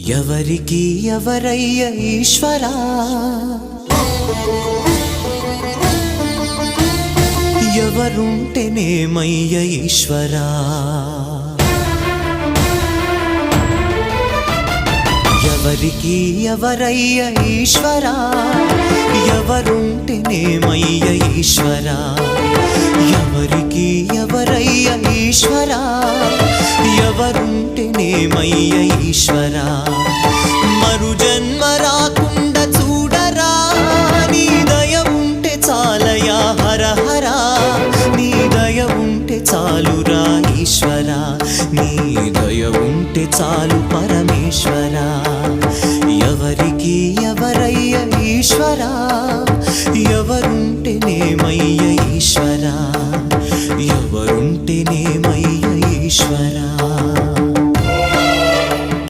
ఎవరికి ఎవరయ్య ఈశ్వరా, ఎవరుంటేనేమయ్య ఈశ్వరా, ఎవరికి ఎవరయ్య ఈశ్వరా, ఎవరుంటేనేమయ్య ఈశ్వరా, ఎవరికి ఎవరయ్య ఈశ్వరా, ఎవరుంటేనేమయ్య ఈశ్వరా. మరు జన్మ రాకుండా చూడరా, నీ దయ ఉంటే చాలయా హర హరా, నీ దయ ఉంటే చాలురా ఈశ్వరా, నీ దయ ఉంటే చాలు పరమేశ్వరా. ఎవరికి ఎవరయ్య ఈశ్వరా, ఎవరుంటేనేమయ్య ఈశ్వరా, ఎవరుంటేనేమయ్య ఈశ్వరా.